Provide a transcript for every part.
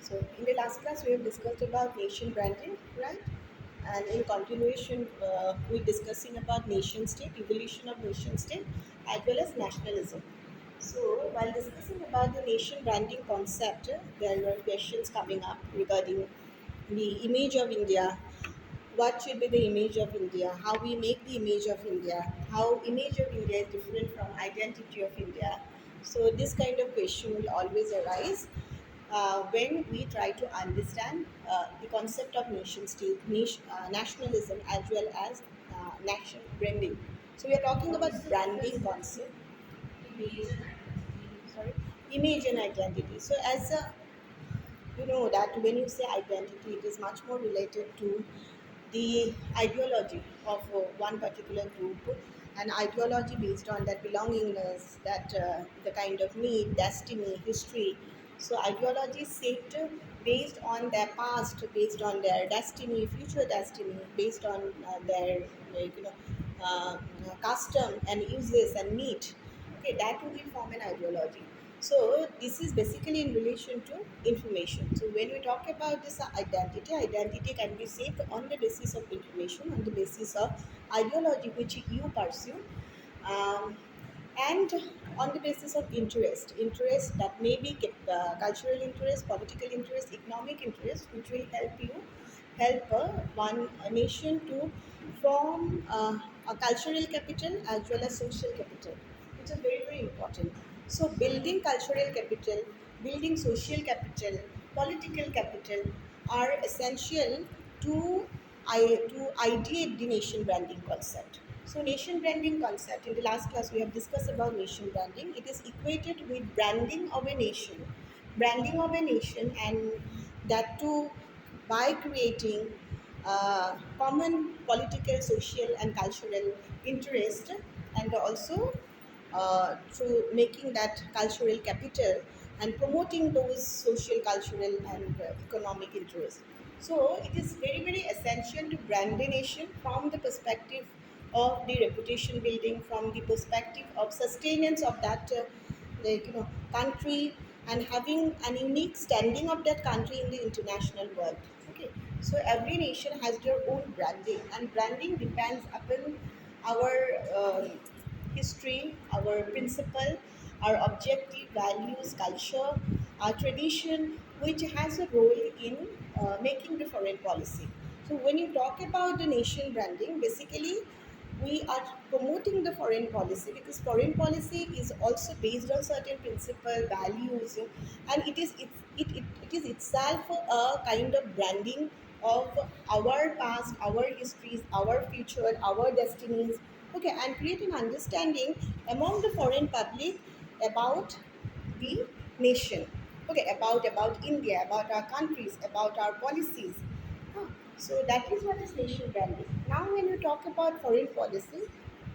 So in the last class we have discussed about nation branding, right? And in continuation, we're discussing about nation state, evolution of nation state, as well as nationalism. So while discussing about the nation branding concept, there were questions coming up regarding the image of India. What should be the image of India? How we make the image of India? How image of India is different from identity of India? So this kind of question will always arise when we try to understand the concept of nation state, nationalism, as well as national branding. So we are talking What about is the difference branding between concept, image and identity? sorry, image and identity. So as a, you know that when you say identity, it is much more related to the ideology of one particular group, an ideology based on that belongingness, that the kind of need, destiny, history. So ideology is shaped based on their past, based on their destiny, future destiny, based on their like, uh, custom and uses and need. Okay, that will form an ideology. So this is basically in relation to information. So when we talk about this identity, identity can be shaped on the basis of information, on the basis of ideology which you pursue, um, and on the basis of interest that may be cultural interest, political interest, economic interest, which will help one a nation to form a cultural capital as well as social capital, which is very very important. So building cultural capital, building social capital, political capital are essential to to ideate the nation branding concept. So nation branding concept, in the last class we have discussed about nation branding. It is equated with branding of a nation, branding of a nation, and that too by creating common political, social, and cultural interest, and also through making that cultural capital and promoting those social, cultural, and economic interests. So it is very, very essential to brand a nation from the perspective of the reputation building, from the perspective of sustenance of that country, and having an unique standing of that country in the international world. Okay, so every nation has their own branding, and branding depends upon our history, our principle, our objective values, culture, our tradition, which has a role in making the foreign policy. So when you talk about the nation branding, basically we are promoting the foreign policy, because foreign policy is also based on certain principle values, and it is itself a kind of branding of our past, our histories, our future, our destinies. Okay, and create an understanding among the foreign public about the nation. Okay, about India, about our countries, about our policies. Huh. So that is what is nation branding. Now when you talk about foreign policy,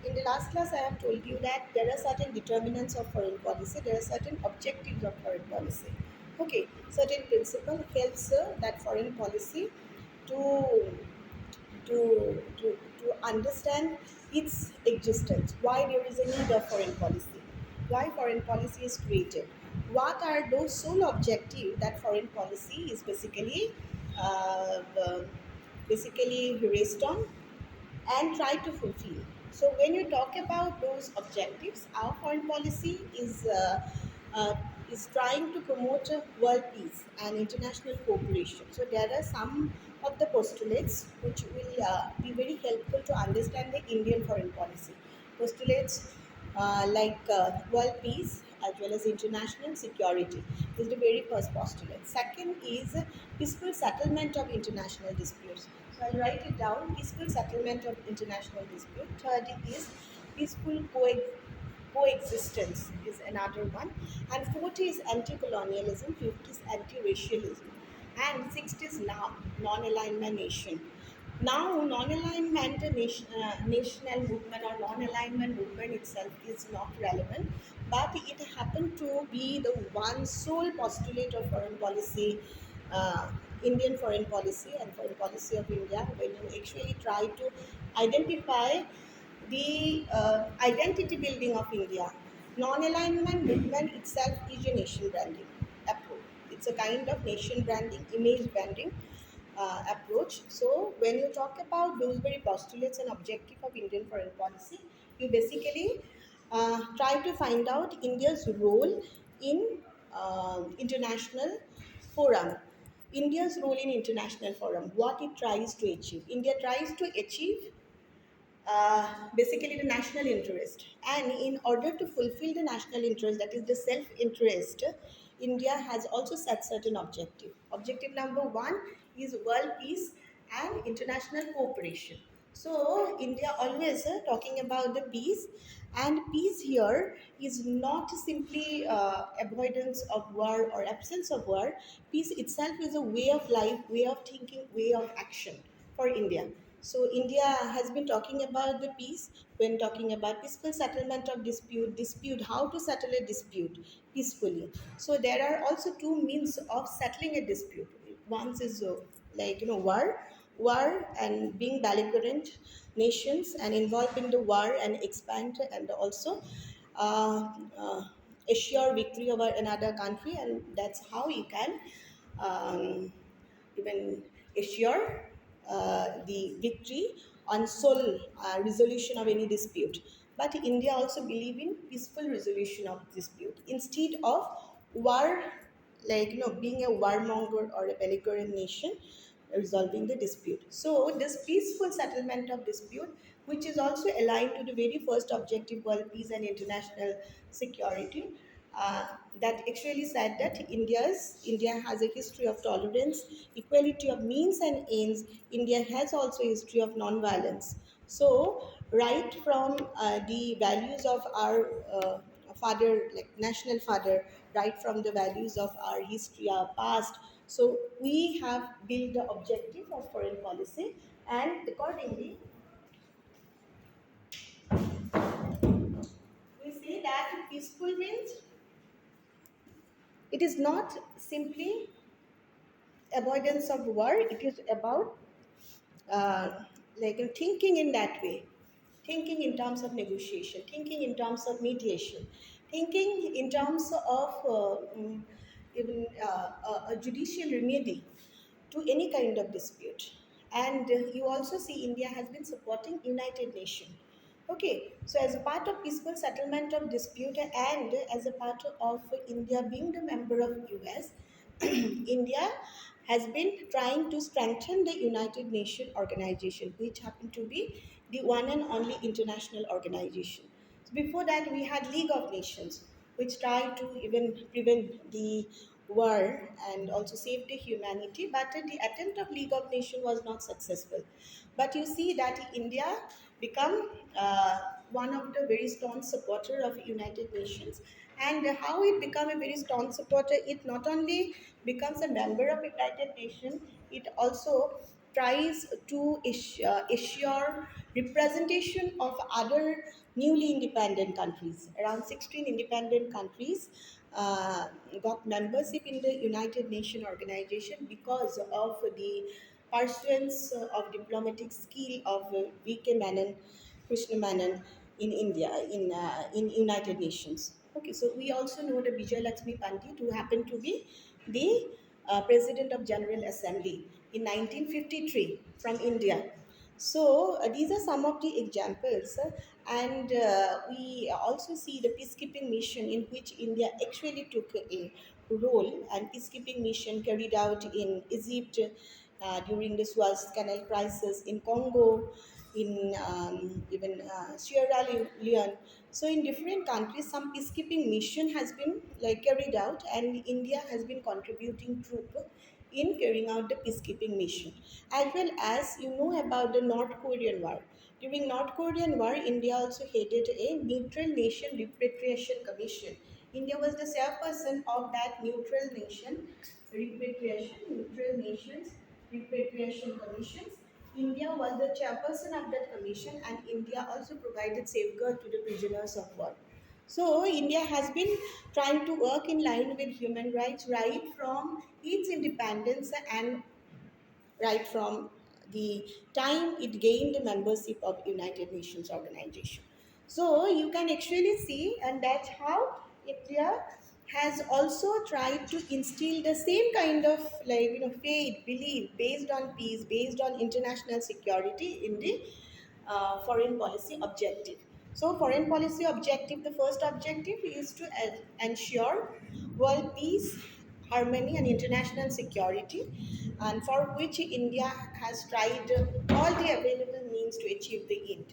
in the last class I have told you that there are certain determinants of foreign policy, there are certain objectives of foreign policy. Okay, certain principle helps that foreign policy to to understand its existence, why there is a need of foreign policy, why foreign policy is created, what are those sole objectives that foreign policy is uh, uh, basically based on and try to fulfill. So when you talk about those objectives, our foreign policy uh, is trying to promote world peace and international cooperation. So there are some of the postulates which will be very helpful to understand the Indian foreign policy. Postulates like world peace as well as international security is the very first postulate. Second is peaceful settlement of international disputes. So I'll write it down: peaceful settlement of international dispute. Third is peaceful coexistence is another one. And fourth is anti-colonialism. Fifth is anti-racialism. And sixth is now non-alignment nation. Now, non-alignment national movement or non-alignment movement itself is not relevant, but it happened to be the one sole postulate of foreign policy, Indian foreign policy and foreign policy of India, when you actually try to identify the identity building of India. Non-alignment movement itself is a nation branding approach. It's a kind of nation branding, image branding approach. So when you talk about those very postulates and objective of Indian foreign policy, you basically try to find out India's role in international forum. India's role in international forum, what it tries to achieve. India tries to achieve basically the national interest. And in order to fulfill the national interest, that is the self interest, India has also set certain objective. Objective number one is world peace and international cooperation. So India always talking about the peace, and peace here is not simply avoidance of war or absence of war. Peace itself is a way of life, way of thinking, way of action for India. So India has been talking about the peace when talking about peaceful settlement of dispute, how to settle a dispute peacefully. So there are also two means of settling a dispute. One is war and being belligerent nations and involved in the war and expand and also uh, uh, assure victory over another country, and that's how you can um, even assure the victory on sole resolution of any dispute. But India also believe in peaceful resolution of dispute instead of war, being a warmonger or a belligerent nation resolving the dispute. So this peaceful settlement of dispute, which is also aligned to the very first objective, world peace and international security, that actually said that India has a history of tolerance, equality of means and ends. India has also a history of non-violence. So right from the values of our father, like national father, right from the values of our history, our past. So we have built the objective of foreign policy, and accordingly, we say that peaceful means it is not simply avoidance of war. It is about thinking in that way, thinking in terms of negotiation, thinking in terms of mediation, thinking in terms of even a judicial remedy to any kind of dispute. And you also see India has been supporting United Nations. Okay, so as a part of peaceful settlement of dispute and as a part of India being the member of US, India has been trying to strengthen the United Nations organization, which happened to be the one and only international organization. So before that, we had League of Nations, which tried to even prevent the war and also save the humanity. But the attempt of League of Nations was not successful. But you see that India become one of the very strong supporter of United Nations. And how it become a very strong supporter, it not only becomes a member of United Nations, it also tries to assure representation of other newly independent countries. Around 16 independent countries got membership in the United Nations organization because of the pursuance of diplomatic skill of V.K. Menon, Krishna Menon in India, in United Nations. Okay, so we also know the Vijay Lakshmi Pandit, who happened to be the President of General Assembly in 1953 from India. So these are some of the examples, and we also see the peacekeeping mission in which India actually took a role, and peacekeeping mission carried out in Egypt during the Suez Canal crisis, in Congo, in even Sierra Leone. So in different countries, some peacekeeping mission has been carried out, and India has been contributing troop in carrying out the peacekeeping mission. As well as you know about the North Korean war. During North Korean war, India also headed a neutral nation repatriation commission. India was the chairperson of that neutral nations repatriation commissions. India was the chairperson of that commission, and India also provided safeguard to the prisoners of war. So India has been trying to work in line with human rights right from its independence and right from the time it gained the membership of United Nations organization. So you can actually see, and that's how India has also tried to instill the same kind of faith, belief based on peace, based on international security in the foreign policy objective. So, foreign policy objective, the first objective is to ensure world peace, harmony, and international security, and for which India has tried all the available means to achieve the end.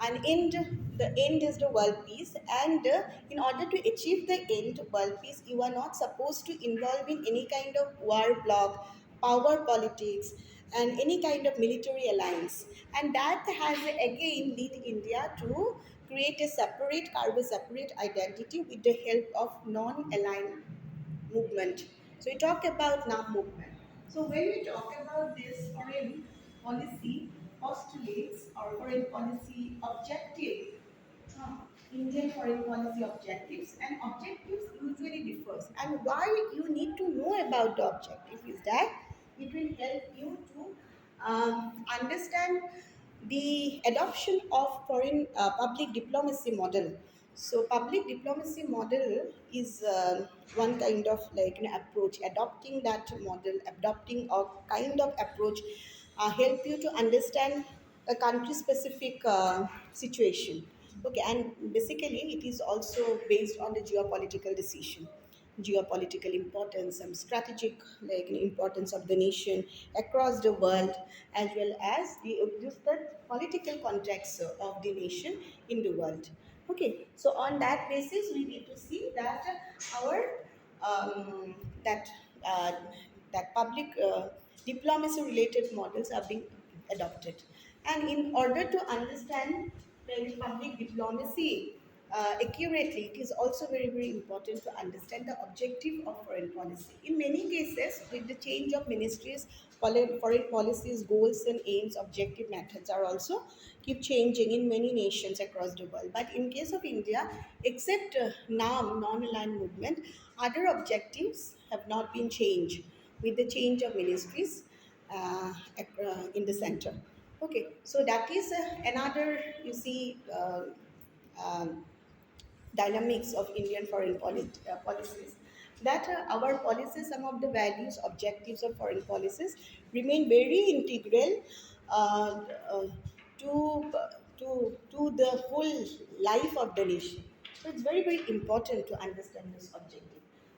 And end, the end is the world peace, and in order to achieve the end world peace, you are not supposed to involve in any kind of war bloc, power politics, and any kind of military alliance. And that has again lead India to create a separate, carve a separate identity with the help of non-aligned movement. So we talk about now movement. So when we talk about this foreign policy postulates or foreign policy objective, uh, Indian foreign policy objectives, and objectives usually differs. And why you need to know about the objective is that it will help you to understand the adoption of foreign public diplomacy model. So public diplomacy model is one kind of approach. Adopting that model, adopting a kind of approach help you to understand a country specific situation. Okay, and basically it is also based on the geopolitical decision, geopolitical importance and strategic importance of the nation across the world, as well as the just the political context of the nation in the world. Okay, so on that basis we need to see that our that uh, that public diplomacy related models are being adopted. And in order to understand the public diplomacy accurately, it is also very, very important to understand the objective of foreign policy. In many cases, with the change of ministries, foreign policies, goals and aims, objective methods are also keep changing in many nations across the world. But in case of India, except non-aligned movement, other objectives have not been changed with the change of ministries in the center. Okay, so that is another, you see, um, dynamics of Indian foreign policies. That our policies, some of the values, objectives of foreign policies remain very integral uh, uh, to, to the whole life of the nation. So it's very, very important to understand this objective.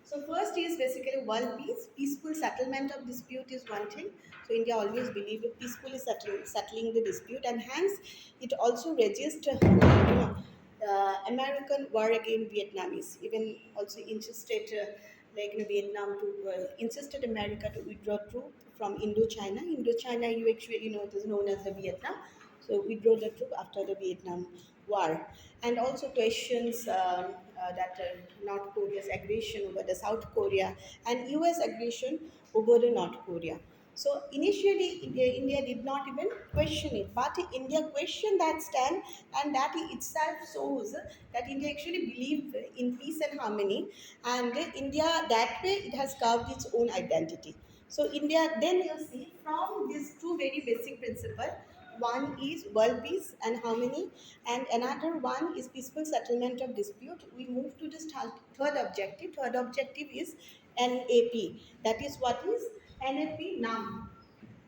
So first is basically world peace. Peaceful settlement of dispute is one thing. So India always believed in peacefully settling the dispute, and hence it also registered, American war against Vietnamese, even also insisted, Vietnam to insisted America to withdraw troops from Indochina. Indochina, you actually know, it is known as the Vietnam. So withdraw the troop after the Vietnam War, and also questions that North Korea's aggression over the South Korea and U.S. aggression over the North Korea. So initially, India did not even question it, but India questioned that stand, and that itself shows that India actually believed in peace and harmony, and India that way it has carved its own identity. So India, then you see from these two very basic principles, one is world peace and harmony, and another one is peaceful settlement of dispute. We move to this third objective. Third objective is NAP. That is what is NAP now.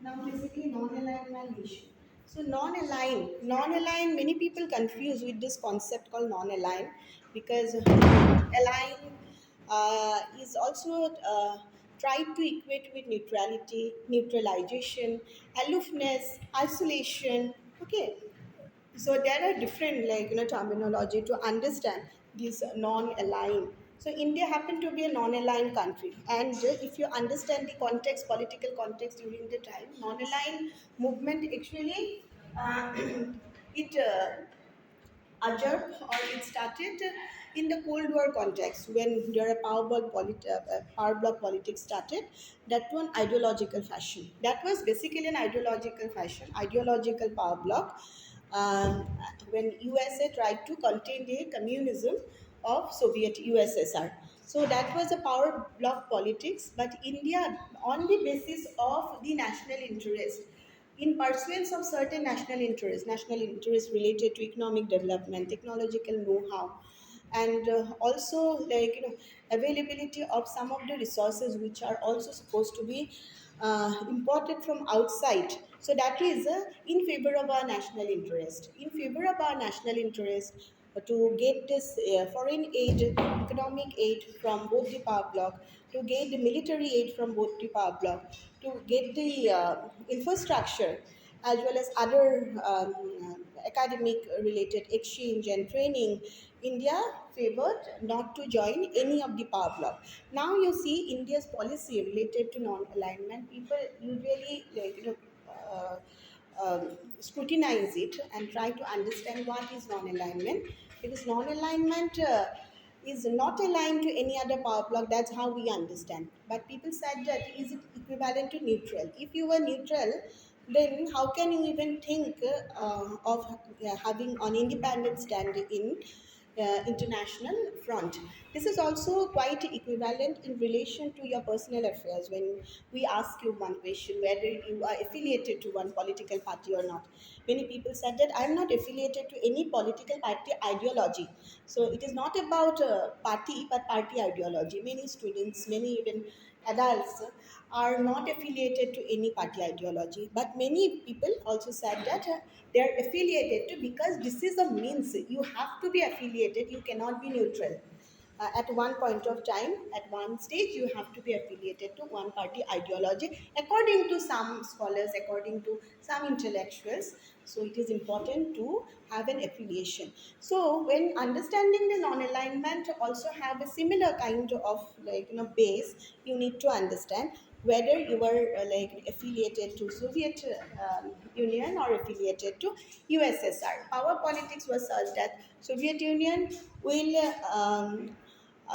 Now basically non-aligned nation. So non-aligned, many people confuse with this concept called non-aligned, because align is also tried to equate with neutrality, neutralization, aloofness, isolation. Okay, so there are different terminology to understand this non-aligned. So India happened to be a non-aligned country, and if you understand the context, political context during the time, non-aligned movement actually it Ajab, or it started in the Cold War context when your power block politics started. That one ideological fashion. That was basically an ideological fashion, ideological power block. Uh, when USA tried to contain the communism of Soviet USSR. So that was a power block politics, but India, on the basis of the national interest, in pursuance of certain national interests related to economic development, technological know-how, and also, like, availability of some of the resources which are also supposed to be imported from outside. So that is in favor of our national interest, in favor of our national interest, to get this foreign aid, economic aid from both the power bloc, to get the military aid from both the power bloc, to get the infrastructure as well as other academic related exchange and training. India favored not to join any of the power bloc. Now you see India's policy related to non-alignment. People usually, like, scrutinize it and try to understand what is non-alignment, because non-alignment is not aligned to any other power block. That's how we understand. But people said that is it equivalent to neutral? If you were neutral, then how can you even think of having an independent stand in international front? This is also quite equivalent in relation to your personal affairs. When we ask you one question, whether you are affiliated to one political party or not, many people said that I'm not affiliated to any political party ideology. So it is not about party, but party ideology. Many students, many even adults are not affiliated to any party ideology, but many people also said that they are affiliated to, because this is a means. You have to be affiliated, you cannot be neutral. At one point of time, at one stage, you have to be affiliated to one party ideology, according to some scholars, according to some intellectuals. So it is important to have an affiliation. So when understanding the non-alignment also have a similar kind of, like, base, you need to understand whether you are like affiliated to Soviet Union or affiliated to USSR. Power politics was such that Soviet Union will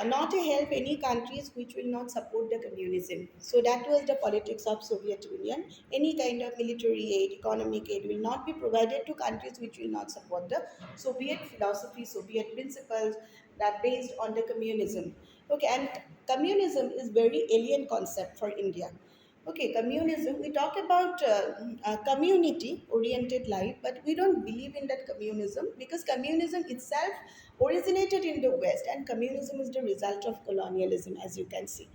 not help any countries which will not support the communism. So that was the politics of Soviet Union. Any kind of military aid, economic aid will not be provided to countries which will not support the Soviet philosophy, Soviet principles that based on the communism. Okay, and communism is very alien concept for India. Okay, communism, we talk about community oriented life, but we don't believe in that communism, because communism itself originated in the West, and communism is the result of colonialism, as you can see.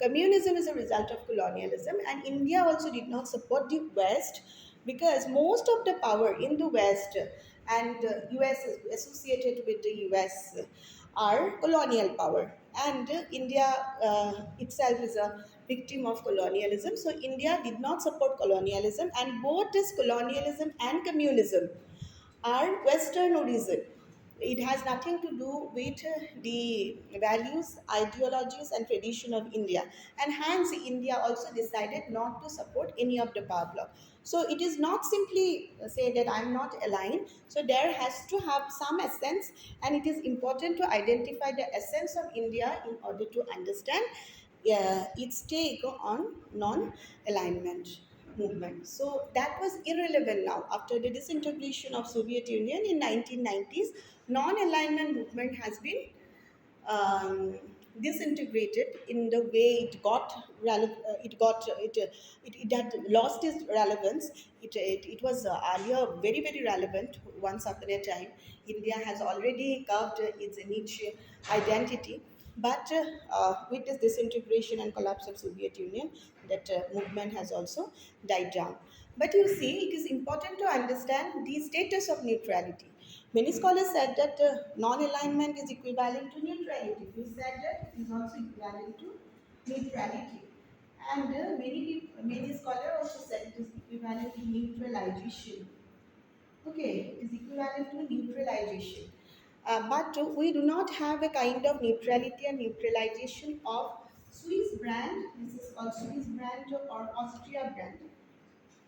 Communism is a result of colonialism, and India also did not support the West, because most of the power in the West and US is associated with the US are colonial power, and India itself is a victim of colonialism. So India did not support colonialism, and both this colonialism and communism are Western origin. It has nothing to do with the values, ideologies, and tradition of India. And hence, India also decided not to support any of the power bloc. So it is not simply say that I'm not aligned. So there has to have some essence, and it is important to identify the essence of India in order to understand its take on non-alignment movement. So that was irrelevant now. After the disintegration of Soviet Union in 1990s, non-alignment movement has been disintegrated in the way it got it had lost its relevance. It was earlier very very relevant once upon a time. India has already carved its niche identity, but with this disintegration and collapse of Soviet Union, that movement has also died down. But you see, it is important to understand the status of neutrality. Many scholars said that non-alignment is equivalent to neutrality. We said that it is also equivalent to neutrality. And many scholars also said it is equivalent to neutralization. Okay, it is equivalent to neutralization. But we do not have a kind of neutrality and neutralization of Swiss brand. This is called Swiss brand or Austria brand.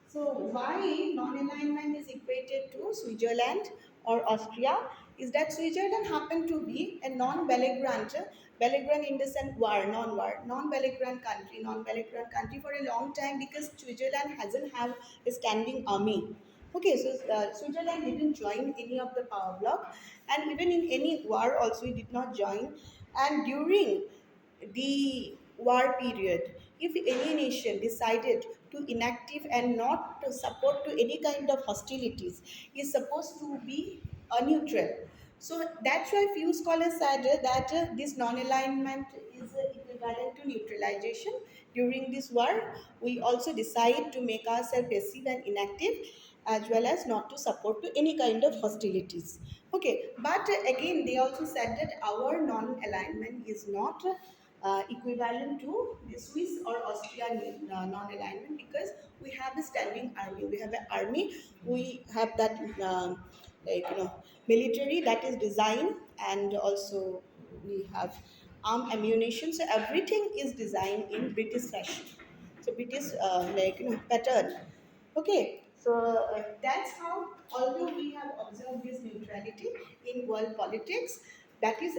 So why non-alignment is equated to Switzerland or Austria is that Switzerland happened to be a non-belligerent, belligerent in the sense war, non-war, non-belligerent country for a long time, because Switzerland hasn't have a standing army. Okay, so Switzerland didn't join any of the power bloc, and even in any war also it did not join. And during the war period, if any nation decided to inactive and not to support to any kind of hostilities, is supposed to be a neutral. So that's why few scholars said that this non-alignment is equivalent to neutralization. During this war, we also decide to make ourselves passive and inactive, as well as not to support to any kind of hostilities. Okay, but again, they also said that our non-alignment is not equivalent to the Swiss or Austrian non-alignment, because we have a standing army. We have an army. We have that military that is designed, and also we have arm ammunition. So everything is designed in British fashion. So British pattern. Okay, so that's how, although we have observed this neutrality in world politics, that is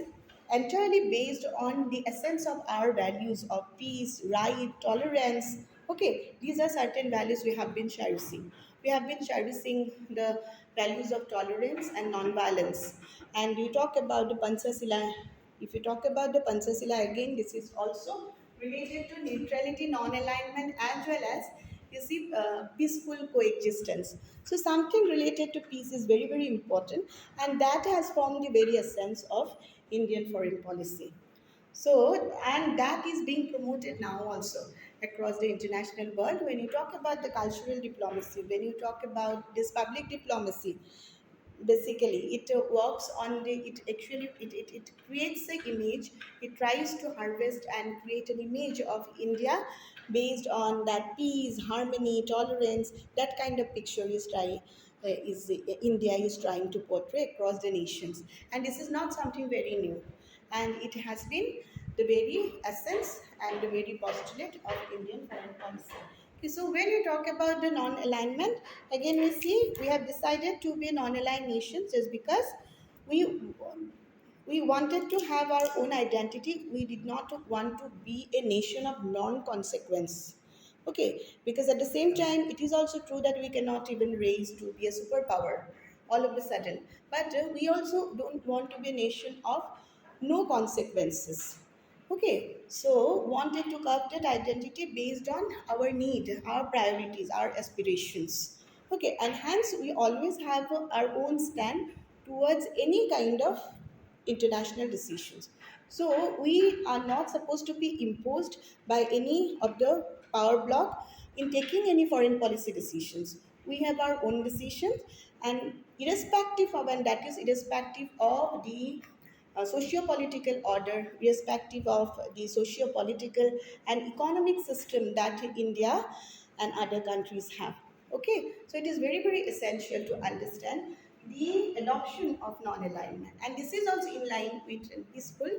entirely based on the essence of our values of peace, right, tolerance. Okay, these are certain values we have been cherishing. We have been cherishing the values of tolerance and non-violence. And you talk about the Panchasila. If you talk about the Panchasila again, this is also related to neutrality, non-alignment, as well as peaceful coexistence. So something related to peace is very, very important, and that has formed the very essence of Indian foreign policy. So, and that is being promoted now also across the international world. When you talk about the cultural diplomacy, when you talk about this public diplomacy, basically it works on the, it creates an image. It tries to harvest and create an image of India based on that peace, harmony, tolerance. That kind of picture is India is trying to portray across the nations. And this is not something very new, and it has been the very essence and the very postulate of Indian foreign policy. Okay, so when you talk about the non-alignment, again we see we have decided to be a non-aligned nation just because we we wanted to have our own identity. We did not want to be a nation of non-consequence. Okay, because at the same time, it is also true that we cannot even raise to be a superpower all of a sudden. But we also don't want to be a nation of no consequences. Okay, so wanted to carve that identity based on our need, our priorities, our aspirations. Okay, and hence we always have our own stand towards any kind of international decisions. So we are not supposed to be imposed by any of the power bloc in taking any foreign policy decisions. We have our own decisions, and irrespective of, and that is irrespective of the socio-political order, irrespective of the socio-political and economic system that India and other countries have. Okay, so it is very, very essential to understand the adoption of non-alignment, and this is also in line with peaceful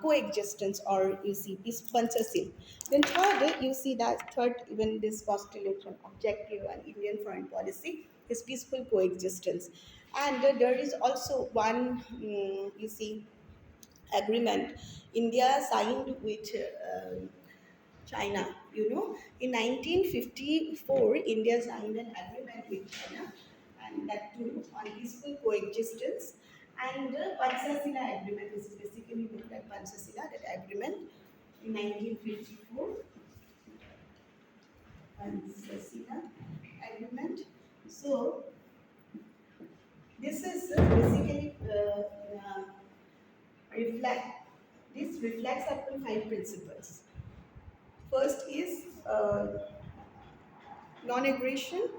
coexistence, or you see peace sponsorship. Then third, you see that third, even this postulation objective and Indian foreign policy is peaceful coexistence. And there is also one, you see, agreement India signed with China. You know, in 1954, India signed an agreement with China, and that too on peaceful coexistence. And the Panchasila agreement, this is basically looked at Panchasila, that agreement in 1954, Panchasila agreement. So this is basically reflect. This reflects upon five principles. First is non-aggression,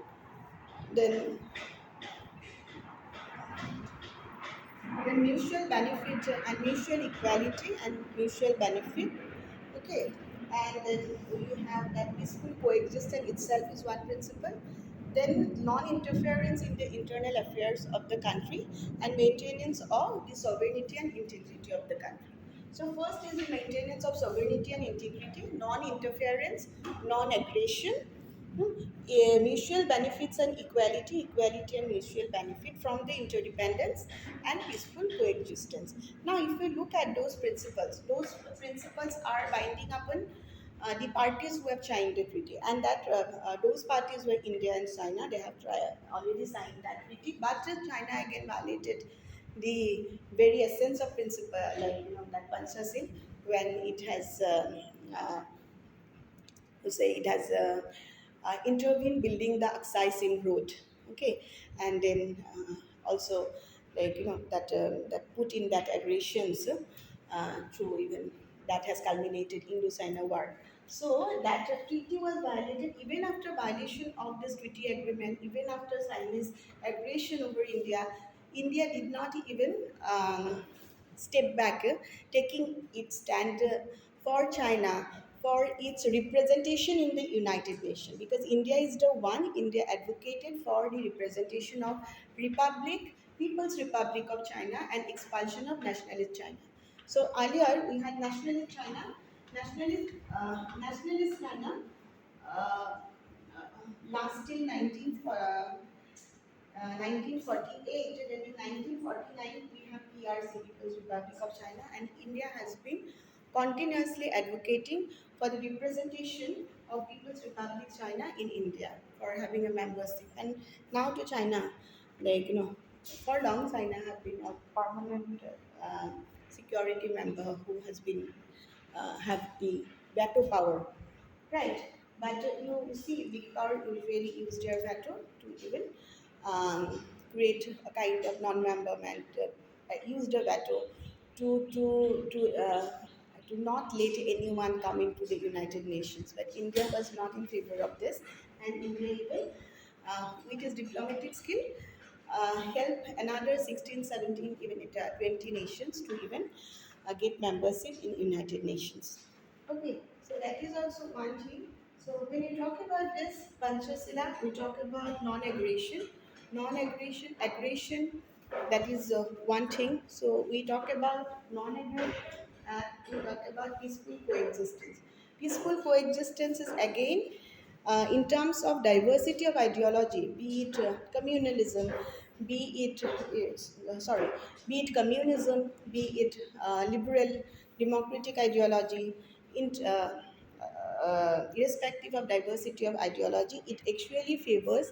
then mutual benefit and mutual equality and mutual benefit. Okay, and then you have that peaceful coexistence itself is one principle. Then non-interference in the internal affairs of the country and maintenance of the sovereignty and integrity of the country. So first is the maintenance of sovereignty and integrity, non-interference, non-aggression, mutual benefits and equality, equality and mutual benefit from the interdependence and peaceful coexistence. Now, if we look at those principles are binding upon the parties who have signed the treaty, and that those parties were India and China. They have already signed that treaty, but China again violated the very essence of principle, like that Panchasila, when it has. To say it has intervened building the Aksai Singh Road. Okay, and then also like that put in that aggressions through even that has culminated Indo-China war. So that treaty was violated even after violation of this treaty agreement, even after Chinese aggression over India. India did not even step back, taking its stand for China, for its representation in the United Nations. Because India is the one, India advocated for the representation of Republic, People's Republic of China and expulsion of nationalist China. So earlier we had nationalist China, nationalist China uh, uh, last till 1948, then in 1949 we have PRC, People's Republic of China, and India has been continuously advocating for the representation of People's Republic China in India for having a membership. And now to China, for long China have been a permanent security member who has been have the veto power. Right, but you see, big power usually use their veto to even create a kind of non-memberment, use the veto to not let anyone come into the United Nations. But India was not in favor of this, and India even, with its diplomatic skill, help another 16, 17, even 20 nations to even get membership in United Nations. Okay, so that is also one thing. So when you talk about this Panchasila, we talk about non-aggression. Non-aggression, aggression, that is one thing. So we talk about non-aggression and we talk about peaceful coexistence. Peaceful coexistence is again in terms of diversity of ideology, be it communalism, be it be it communism, be it liberal democratic ideology, in, irrespective of diversity of ideology, it actually favors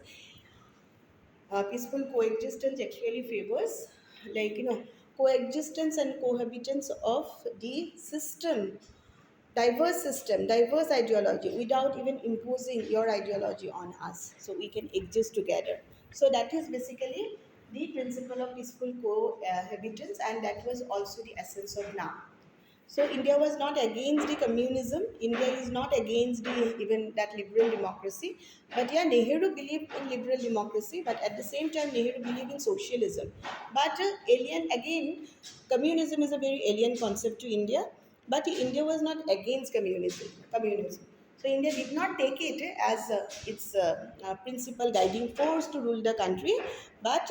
peaceful coexistence. Actually favors coexistence and cohabitance of the system, diverse ideology without even imposing your ideology on us. So we can exist together. So that is basically the principle of peaceful cohabitance, and that was also the essence of now. So India was not against the communism. India is not against the even that liberal democracy. But yeah, Nehru believed in liberal democracy. But at the same time, Nehru believed in socialism. But alien again, communism is a very alien concept to India. But India was not against communism. Communism. So India did not take it as its principal guiding force to rule the country, but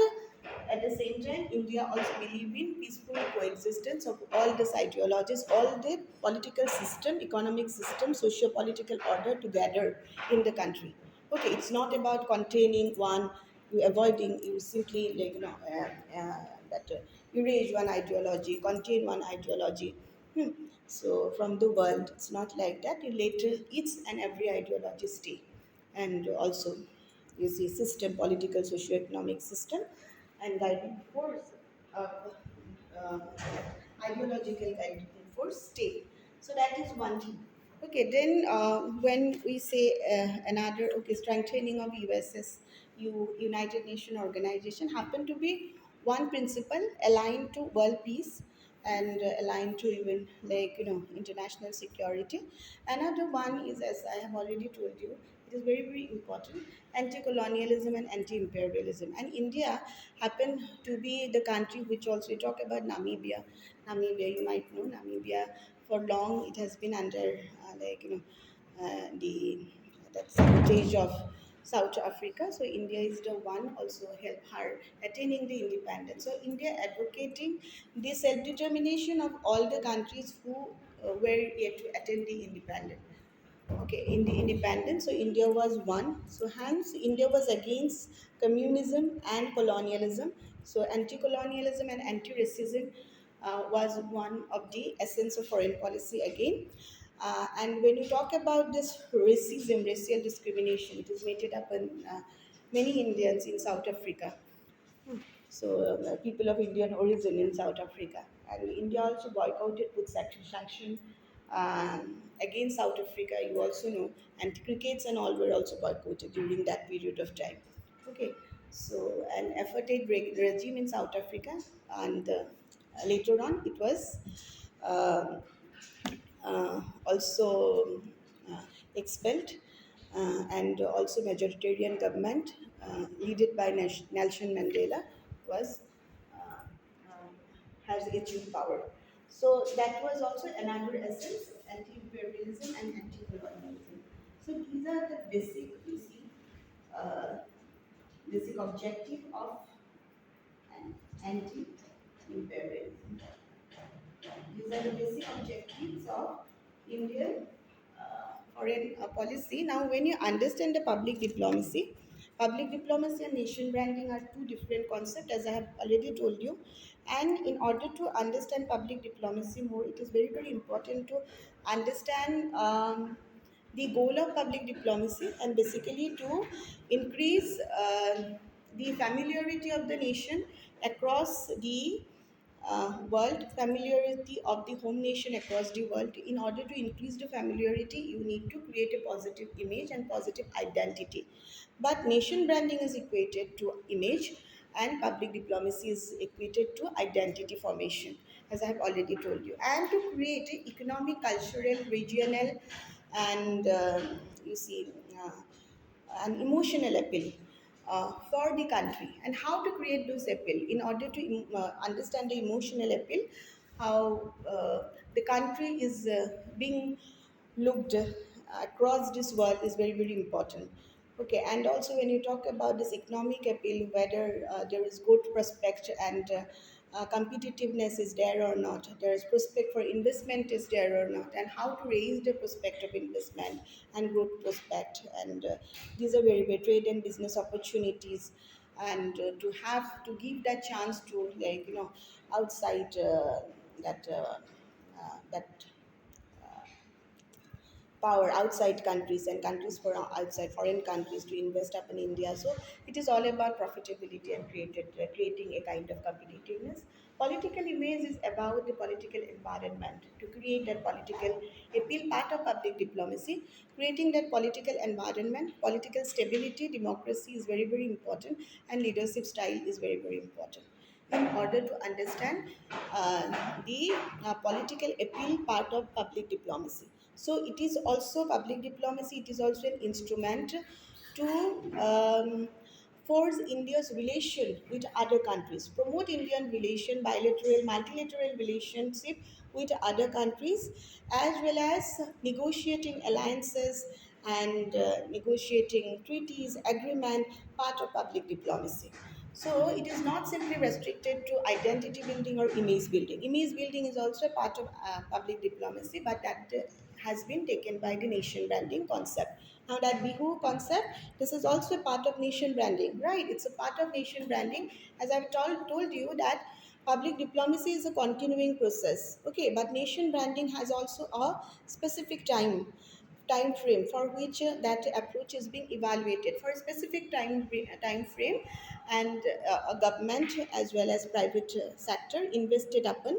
at the same time, India also believed in peaceful coexistence of all these ideologies, all the political system, economic system, socio-political order together in the country. Okay, it's not about containing one, you avoiding, you simply that erase one ideology, contain one ideology. So from the world, it's not like that. You later each and every ideology stay, and also you see system, political, socio-economic system, and guiding force of uh, ideological guiding force stay. So that is one thing. Okay, then when we say another, okay, strengthening of USS, United Nation Organization, happen to be one principle aligned to world peace and aligned to even international security. Another one is, as I have already told you, it is very very important, anti-colonialism and anti-imperialism. And India happened to be the country which also, you talk about Namibia, you might know Namibia, for long it has been under the that sabotage of South Africa. So India is the one also help her attaining the independence. So India advocating the self-determination of all the countries who were yet to attain the independence. Okay, in the independence, so India was one. So hence India was against communism and colonialism. So anti-colonialism and anti-racism was one of the essence of foreign policy again. And when you talk about this racism, racial discrimination, it is made up in many Indians in South Africa. So people of Indian origin in South Africa, and India also boycotted, put sanction against South Africa. You also know, and crickets and all were also boycotted during that period of time. Okay, So an apartheid regime in South Africa, and later on it was uh, also uh, expelled, and also majoritarian government led by Nelson Mandela was uh, um, has achieved power. So that was also another essence, anti-imperialism and anti-colonialism. So these are the basic, you see, uh, basic objective of an anti-imperialism. These are the basic objectives of Indian foreign policy. Now, when you understand the public diplomacy and nation branding are two different concepts, as I have already told you. And in order to understand public diplomacy more, it is very, very important to understand the goal of public diplomacy, and basically to increase the familiarity of the nation across the world, familiarity of the home nation across the world. In order to increase the familiarity, you need to create a positive image and positive identity. But nation branding is equated to image, and public diplomacy is equated to identity formation, as I have already told you. And to create economic, cultural, regional, and you see, an emotional appeal for the country, and how to create those appeal in order to understand the emotional appeal, how the country is being looked across this world is very, very important. Okay, and also when you talk about this economic appeal, whether there is good prospect and competitiveness is there or not, there is prospect for investment is there or not, and how to raise the prospect of investment and growth prospect, and these are very, very trade and business opportunities, and to have to give that chance to, like, outside that power outside countries, and countries for outside foreign countries to invest up in India. So it is all about profitability and creating a kind of competitiveness. Political image is about the political environment, to create that political appeal, part of public diplomacy, creating that political environment, political stability, democracy is very, very important, and leadership style is very, very important in order to understand the political appeal part of public diplomacy. So it is also public diplomacy. It is also an instrument to force India's relation with other countries, promote Indian relation, bilateral, multilateral relationship with other countries, as well as negotiating alliances and negotiating treaties, agreement, part of public diplomacy. So it is not simply restricted to identity building or image building. Image building is also a part of public diplomacy, but that has been taken by the nation branding concept. Now that Bihu concept, this is also a part of nation branding, right? It's a part of nation branding. As I've told you that public diplomacy is a continuing process. Okay, but nation branding has also a specific time frame for which that approach is being evaluated for a specific time frame, and a government as well as private sector invested upon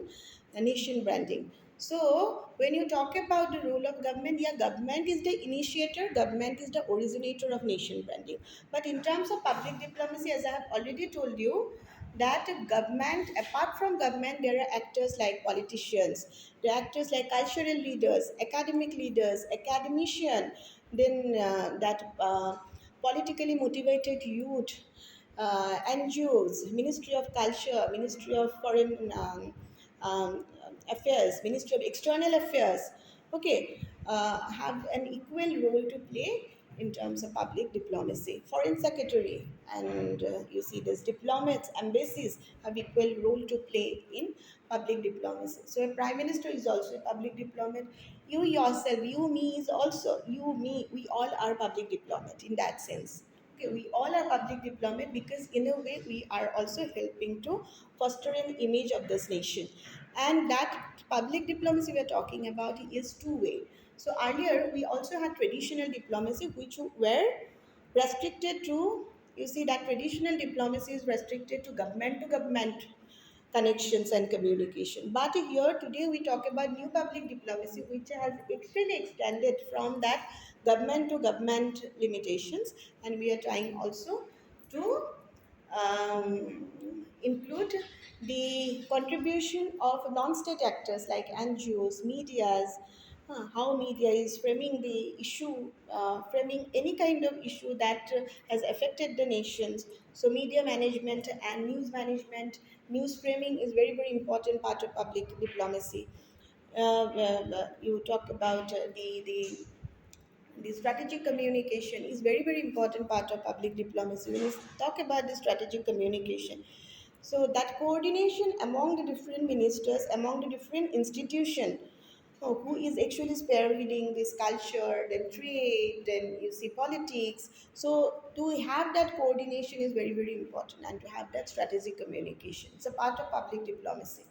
nation branding. So when you talk about the role of government, yeah, government is the initiator, government is the originator of nation branding. But in terms of public diplomacy, as I have already told you, that government, apart from government, there are actors like politicians, there are actors like cultural leaders, academic leaders, academician, then that politically motivated youth, NGOs, Ministry of Culture, Ministry of Foreign Affairs, Ministry of External Affairs, okay, have an equal role to play in terms of public diplomacy. Foreign Secretary, and you see this diplomats, embassies have equal role to play in public diplomacy. So a Prime Minister is also a public diplomat. You yourself, you, me is also, you, me, we all are public diplomat in that sense. Okay, we all are public diplomat because in a way we are also helping to foster an image of this nation. And that public diplomacy we are talking about is two-way. So earlier we also had traditional diplomacy which were restricted to, you see, that traditional diplomacy is restricted to government connections and communication. But here today we talk about new public diplomacy, which has actually extended from that government to government limitations, and we are trying also to include the contribution of non-state actors like NGOs, medias, how media is framing the issue, framing any kind of issue that has affected the nations. So media management and news management, news framing is very, very important part of public diplomacy. You talk about the strategic communication is very, very important part of public diplomacy. When you talk about the strategic communication, so that coordination among the different ministers, among the different institution, who is actually spearheading this culture, then trade, then you see politics. So to have that coordination is very, very important, and to have that strategic communication, it's a part of public diplomacy.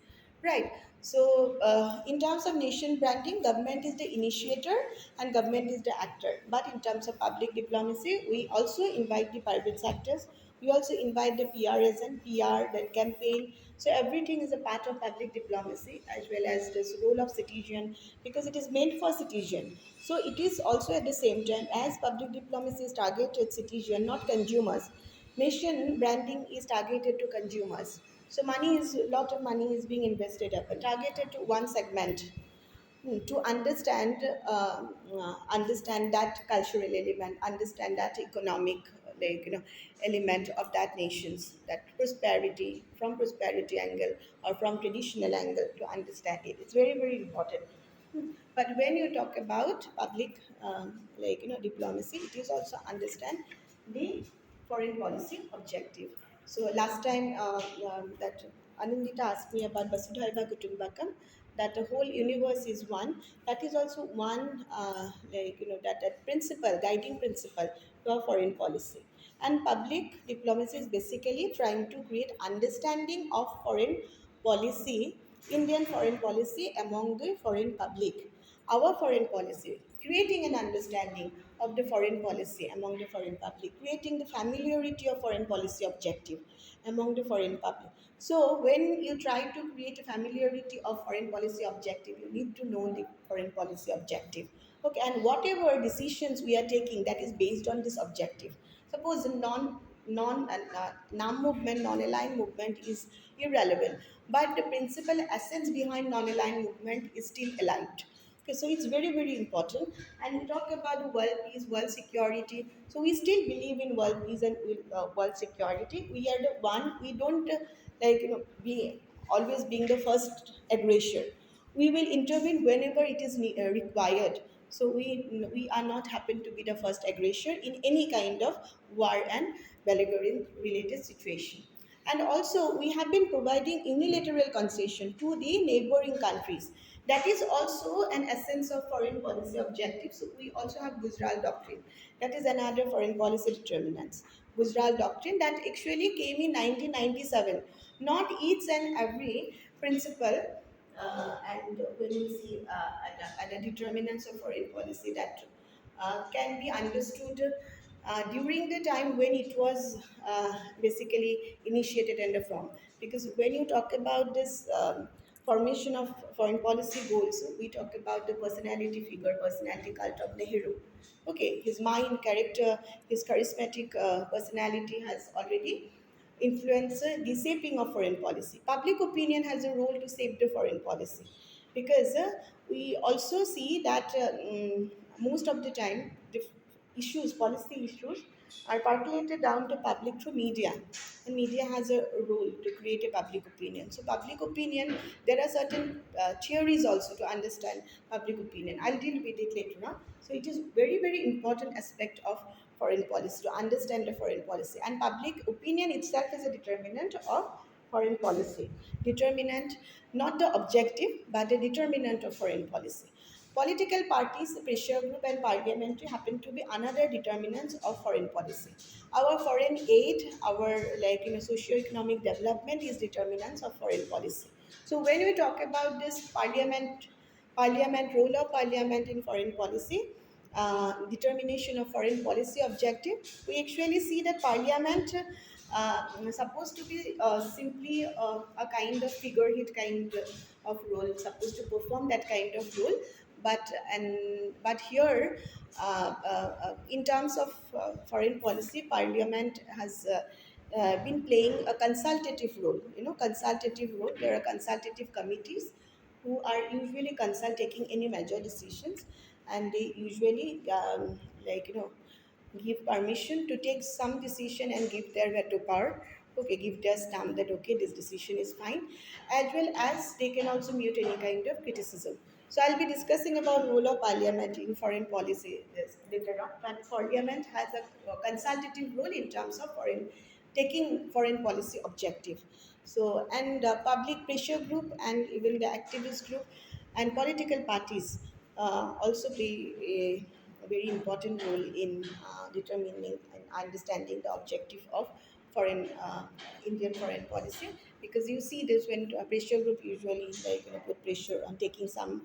Right. So, in terms of nation branding, government is the initiator and government is the actor. But in terms of public diplomacy, we also invite the private sectors. We also invite the PRs and PR, then campaign. So everything is a part of public diplomacy as well as this role of citizen, because it is meant for citizen. So it is also at the same time as public diplomacy is targeted citizen, not consumers. Nation branding is targeted to consumers. So money is a lot of money is being invested up, targeted to one segment. To understand that cultural element, understand that economic, element of that nations, that prosperity, from prosperity angle or from traditional angle, to understand it, it's very, very important. But when you talk about public, diplomacy, it is also understand the foreign policy objective. So last time that Anandita asked me about Vasudhaiva Kutumbakam, that the whole universe is one. That is also one, that principle, guiding principle to our foreign policy. And public diplomacy is basically trying to create understanding of foreign policy, Indian foreign policy among the foreign public. Our foreign policy, creating an understanding of the foreign policy among the foreign public, creating the familiarity of foreign policy objective among the foreign public. So when you try to create a familiarity of foreign policy objective, you need to know the foreign policy objective. Okay, and whatever decisions we are taking, that is based on this objective. Suppose the non movement, non-aligned movement is irrelevant, but the principal essence behind non-aligned movement is still aligned. Okay, so it's very, very important. And we talk about the world peace, world security. So we still believe in world peace and world security. We are the one. We don't be always being the first aggressor. We will intervene whenever it is required. So we are not happen to be the first aggressor in any kind of war and belligerent related situation. And also, we have been providing unilateral concession to the neighboring countries. That is also an essence of foreign policy objectives. So we also have Gujarat Doctrine. That is another foreign policy determinants. Gujarat Doctrine that actually came in 1997. Not each and every principle, and when we see at the determinants of foreign policy, that can be understood during the time when it was basically initiated and formed. Because when you talk about this formation of foreign policy goals, we talk about the personality figure, personality cult of Nehru. Okay, his mind, character, his charismatic personality has already influenced the shaping of foreign policy. Public opinion has a role to shape the foreign policy, because we also see that most of the time the issues, policy issues, are percolated down to public through media, and media has a role to create a public opinion. So public opinion, there are certain theories also to understand public opinion. I'll deal with it later on. So it is very, very important aspect of foreign policy to understand the foreign policy, and public opinion itself is a determinant of foreign policy. Determinant, not the objective, but the determinant of foreign policy. Political parties, pressure group, and parliamentary happen to be another determinants of foreign policy. Our foreign aid, our socio-economic development is determinants of foreign policy. So when we talk about this parliament, role of parliament in foreign policy, determination of foreign policy objective, we actually see that parliament supposed to be simply a kind of figurehead kind of role, supposed to perform that kind of role. But here, in terms of foreign policy, parliament has been playing a consultative role. Consultative role. There are consultative committees who are usually taking any major decisions, and they usually give permission to take some decision and give their veto power. Okay, give their stamp that okay, this decision is fine, as well as they can also mute any kind of criticism. So I'll be discussing about role of parliament in foreign policy later on. But parliament has a consultative role in terms of taking foreign policy objective. So and public pressure group and even the activist group and political parties also play a very important role in determining and understanding the objective of foreign Indian foreign policy, because you see this when a pressure group usually put pressure on taking some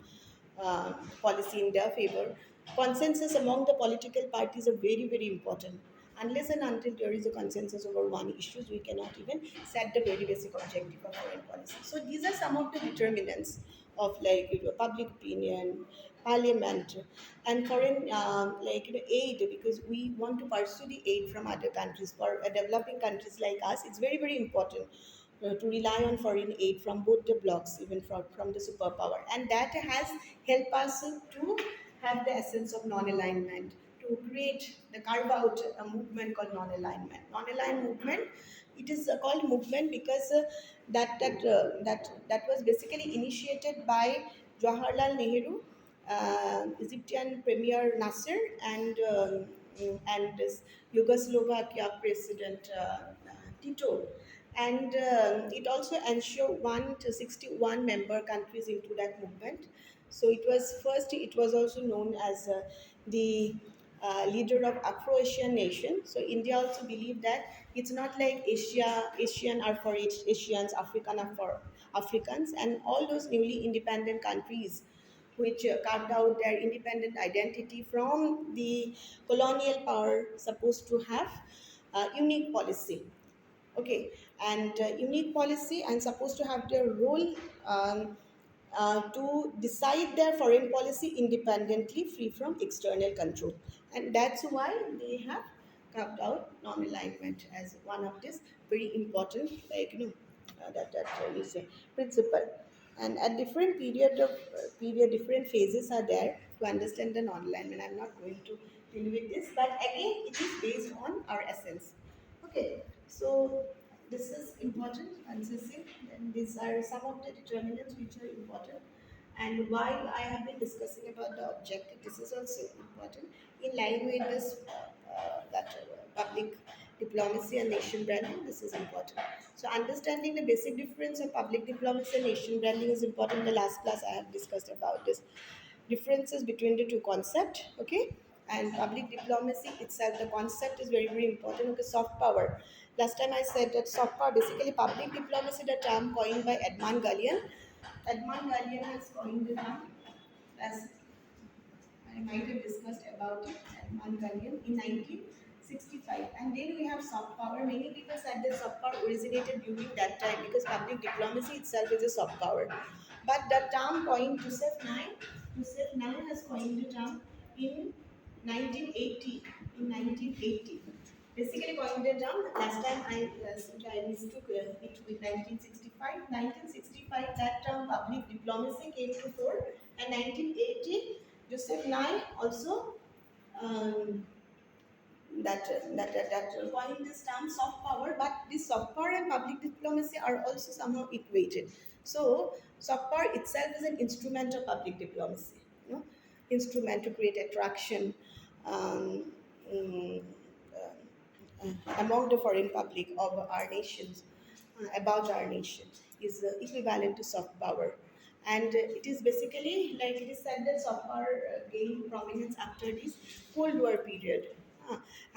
policy in their favor. Consensus among the political parties are very, very important. Unless and until there is a consensus over one issue, we cannot even set the very basic objective of foreign policy. So these are some of the determinants of public opinion, parliament, and foreign aid, because we want to pursue the aid from other countries. For developing countries like us, it's very, very important to rely on foreign aid from both the blocs, even from the superpower. And that has helped us to have the essence of non-alignment, to create, the carve out a movement called non-alignment. Non-aligned movement, it is called movement because that was basically initiated by Jawaharlal Nehru, Egyptian Premier Nasser, and this Yugoslavia President Tito. And it also ensured 1 to 61 member countries into that movement. So it was first, it was also known as the leader of Afro-Asian nation. So India also believed that it's not like Asian are for Asians, African are for Africans, and all those newly independent countries which carved out their independent identity from the colonial power supposed to have unique policy. Okay, and unique policy and supposed to have their role to decide their foreign policy independently, free from external control. And that's why they have carved out non-alignment as one of this very important, is a principle. And at different different phases are there to understand the non-alignment. I'm not going to deal with this, but again, it is based on our essence. Okay, so this is important, consistent, and these are some of the determinants which are important. And while I have been discussing about the objective, this is also important in line with this public diplomacy and nation branding. This is important. So understanding the basic difference of public diplomacy and nation branding is important. In the last class, I have discussed about this differences between the two concepts. Okay, and public diplomacy itself, the concept is very, very important. Okay, soft power. Last time I said that soft power, basically public diplomacy, the term coined by Edmund Gallian. Edmund Gallian has coined the term as I might have discussed about it at Mongolian in 1965. And then we have soft power. Many people said that soft power originated during that time because public diplomacy itself is a soft power. But the term coined Joseph Nye has coined the term in 1980. In 1980. Basically coined the term. Last time I mistook it with 1965. 1965, that term public diplomacy came to fore, and 1980, Joseph Nye also um, that coined this term soft power. But this soft power and public diplomacy are also somehow equated. So soft power itself is an instrument of public diplomacy, instrument to create attraction um, mm, among the foreign public of our nations, about our nation, is equivalent to soft power. And it is basically, like it is said that soft power gained prominence after this Cold War period.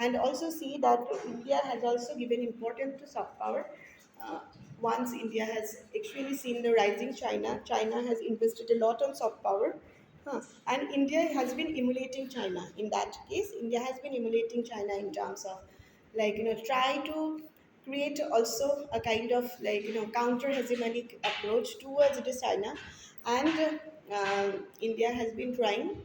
And also see that India has also given importance to soft power. Uh, Once India has actually seen the rising China has invested a lot on soft power. And India has been emulating China. In that case, India has been emulating China in terms of try to create also a kind of counter hegemonic approach towards the China. And India has been trying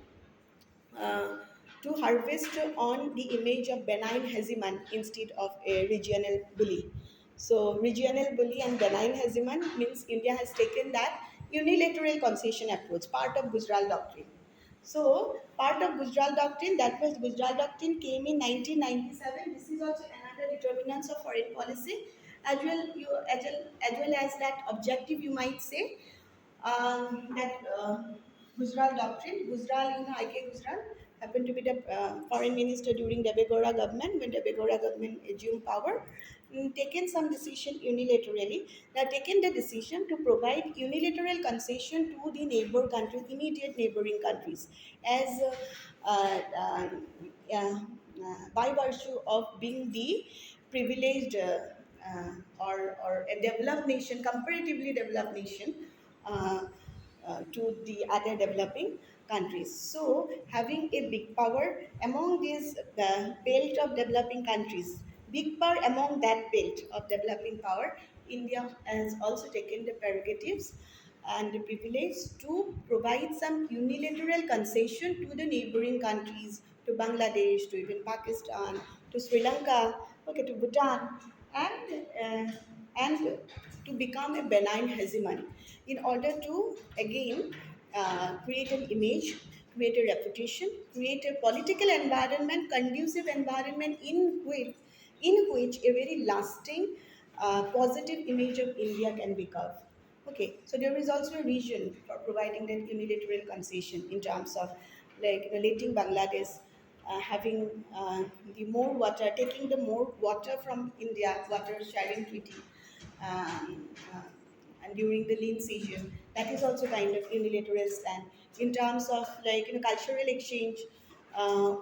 uh, to harvest on the image of benign hegemon instead of a regional bully. So, regional bully and benign hegemon means India has taken that unilateral concession approach, part of Gujarat Doctrine. So, part of Gujarat Doctrine, that was Gujarat Doctrine came in 1997. This is also another determinants of foreign policy, as well as that objective, you might say, that Gujarat doctrine. Gujral, I.K. Gujral happened to be the foreign minister during Deve Gowda government when Deve Gowda government assumed power. Taken some decision unilaterally. They have taken the decision to provide unilateral concession to the neighbor countries, immediate neighboring countries, as by virtue of being the privileged or a developed nation, comparatively developed nation. To the other developing countries. So, having a big power among these belt of developing countries, big power among that belt of developing power, India has also taken the prerogatives and the privilege to provide some unilateral concession to the neighboring countries, to Bangladesh, to even Pakistan, to Sri Lanka, okay, to Bhutan, and to become a benign hegemon in order to again create an image, create a reputation, create a political environment, conducive environment in which a very lasting positive image of India can be carved. Okay, so there is also a reason for providing that unilateral concession in terms of like letting Bangladesh having the more water, taking the more water from India, water sharing treaty, uh, and during the lean season, that is also kind of unilateral stand. In terms of like cultural exchange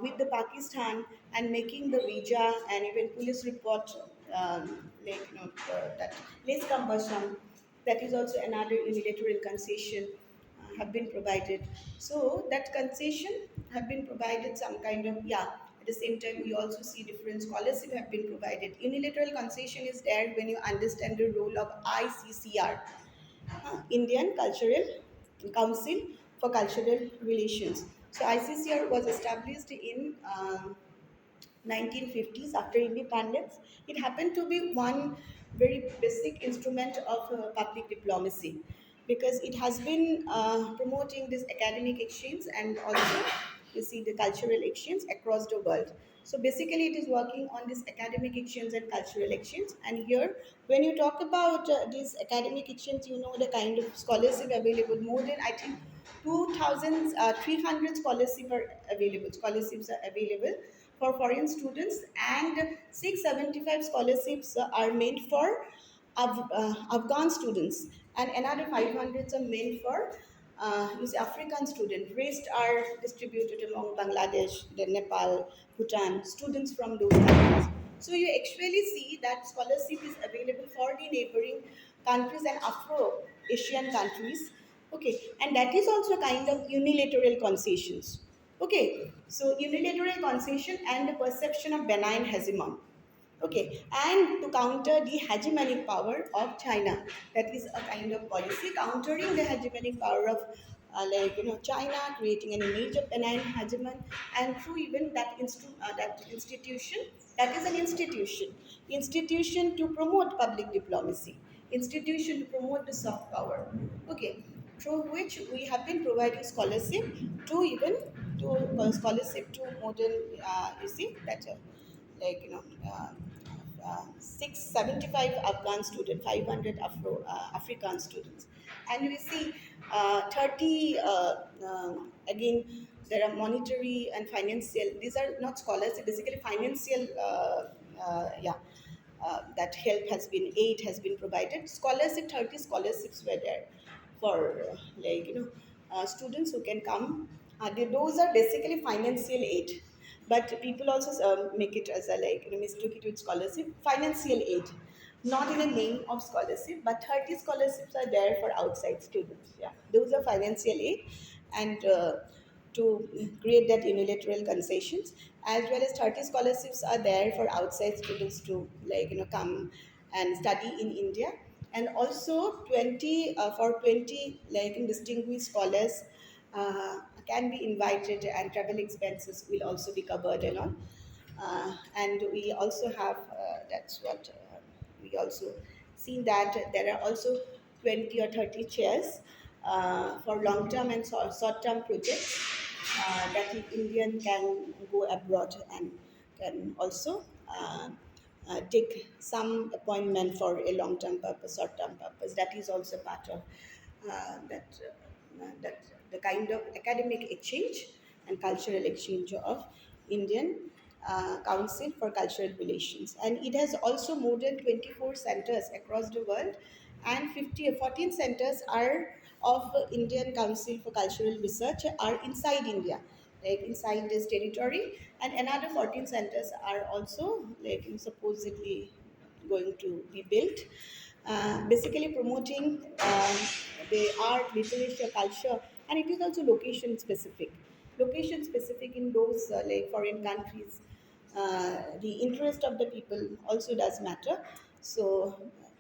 with the Pakistan and making the visa and even police report that less cumbersome, that is also another unilateral concession have been provided. So that concession have been provided some kind of, yeah. At the same time, we also see different scholarship have been provided. Unilateral concession is there when you understand the role of ICCR, Indian Cultural Council for Cultural Relations. So ICCR was established in 1950s after independence. It happened to be one very basic instrument of public diplomacy because it has been promoting this academic exchange and also you see the cultural exchange across the world. So basically, it is working on this academic exchange and cultural exchange. And here, when you talk about this academic exchange, you know the kind of scholarship available. More than I think 2,300 scholarships are available for foreign students, and 675 scholarships are meant for Afghan students, and another 500 are meant for African students. Rest are distributed among Bangladesh, then Nepal, Bhutan, students from those countries. So you actually see that scholarship is available for the neighboring countries and Afro-Asian countries. Okay, and that is also kind of unilateral concessions. Okay, so unilateral concession and the perception of benign hegemon. Okay, and to counter the hegemonic power of China, that is a kind of policy countering the hegemonic power of China, creating an image of benign hegemon, and through even that institution, that is an institution to promote public diplomacy, institution to promote the soft power. Okay, through which we have been providing scholarship to even to scholarship to modern you see that like 675 Afghan students, 500 African students, and we see 30 again. There are monetary and financial. These are not scholars. Basically, financial. That help has been aid has been provided. Scholarship 30 scholarships were there for students who can come. Those are basically financial aid, but people also make it as a mistook it with scholarship, financial aid, not in the name of scholarship, but 30 scholarships are there for outside students. Yeah, those are financial aid, and to create that unilateral concessions, as well as 30 scholarships are there for outside students to come and study in India, and also 20 for 20 distinguished scholars can be invited, and travel expenses will also be covered along. And we also have that's what we also seen that there are also 20 or 30 chairs for long term and short term projects that the Indian can go abroad and can also take some appointment for a long term purpose, short term purpose. That is also part of that the kind of academic exchange and cultural exchange of Indian Council for Cultural Relations. And it has also more than 24 centers across the world, and 14 centers are of Indian Council for Cultural Research are inside India, like inside this territory, and another 14 centers are also like supposedly going to be built, basically promoting the art, literature, culture, and it is also location specific. Location specific in those like foreign countries. The interest of the people also does matter. So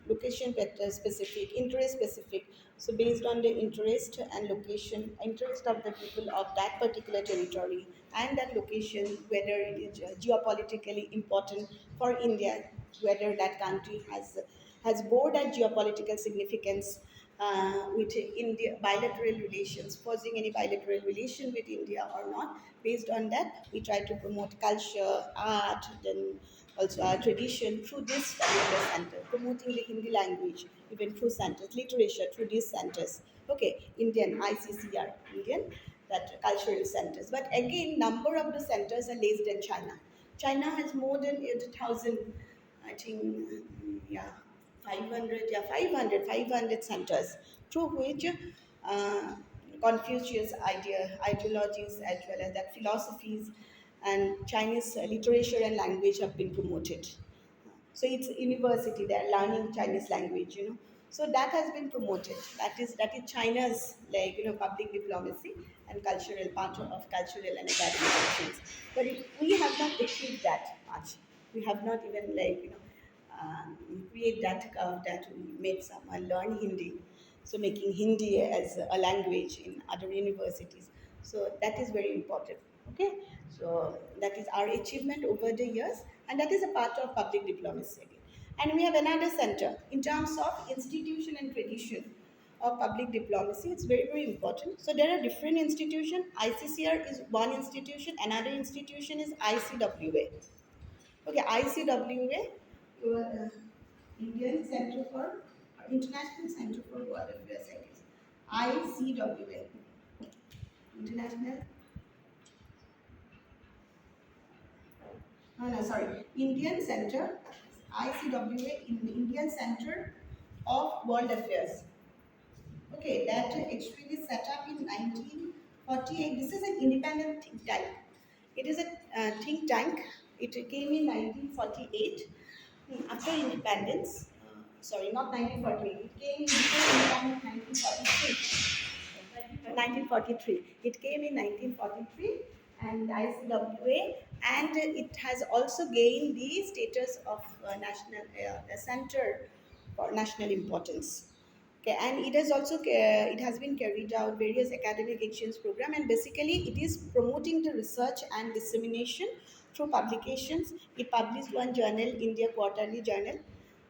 location specific, interest specific. So based on the interest and location, interest of the people of that particular territory and that location, whether it is geopolitically important for India, whether that country has board and geopolitical significance with India, bilateral relations, forging any bilateral relation with India or not. Based on that, we try to promote culture, art, then also our tradition through this particular center, promoting the Hindi language, even through centers, literature through these centers. Okay, Indian, ICCR, Indian, that cultural centers. But again, number of the centers are less than China. China has more than 8,000, I think, yeah, 500, yeah, 500 centers through which uh, Confucius ideologies as well as that philosophies and Chinese literature and language have been promoted. So it's university, they're learning Chinese language, so that has been promoted. That is China's, like, public diplomacy and cultural part of cultural and academic actions. But we have not achieved that much. We have not even, like, create that curve that we make someone learn Hindi. So making Hindi as a language in other universities. So that is very important. Okay, so that is our achievement over the years, and that is a part of public diplomacy again. And we have another center in terms of institution and tradition of public diplomacy. It's very, very important. So there are different institutions. ICCR is one institution. Another institution is ICWA. Okay, ICWA, your Indian Center for International Center for World Affairs, I guess. ICWA, International. No, no, sorry. Indian Center, ICWA, Indian Center of World Affairs. Okay, that actually set up in 1948. This is an independent think tank. It is a think tank. It came in 1948 after independence. Sorry, not 1948. It came in 1943. 1943. It came in 1943 and ICWA, and it has also gained the status of national center for national importance. Okay, and it has also it has been carried out various academic exchange program, and basically it is promoting the research and dissemination through publications. It published one journal, India Quarterly Journal.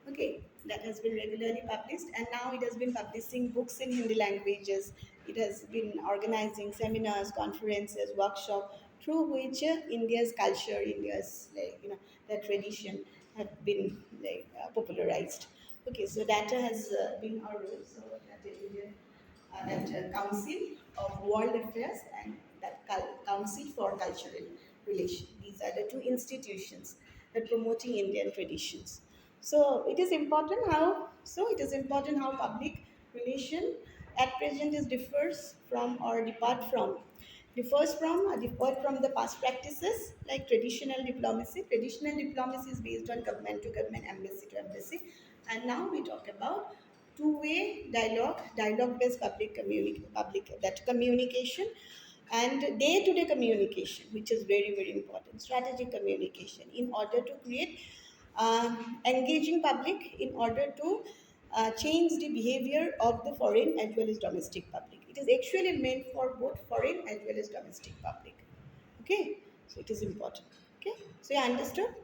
Okay, that has been regularly published, and now it has been publishing books in Hindi languages. It has been organizing seminars, conferences, workshops through which India's culture, India's, like, the tradition have been, like, popularized. Okay, so that has been our role. So that Indian that Council of World Affairs and that Council for Cultural Relations. These are the two institutions that promoting Indian traditions. So it is important how public relation at present is differs from or depart from the past practices like traditional diplomacy. Traditional diplomacy is based on government to government, embassy to embassy, and now we talk about two-way dialogue-based public that communication and day-to-day communication, which is very, very important. Strategic communication in order to create engaging public, in order to change the behavior of the foreign as well as domestic public. It is actually meant for both foreign as well as domestic public. Okay, so it is important. Okay, so you understood?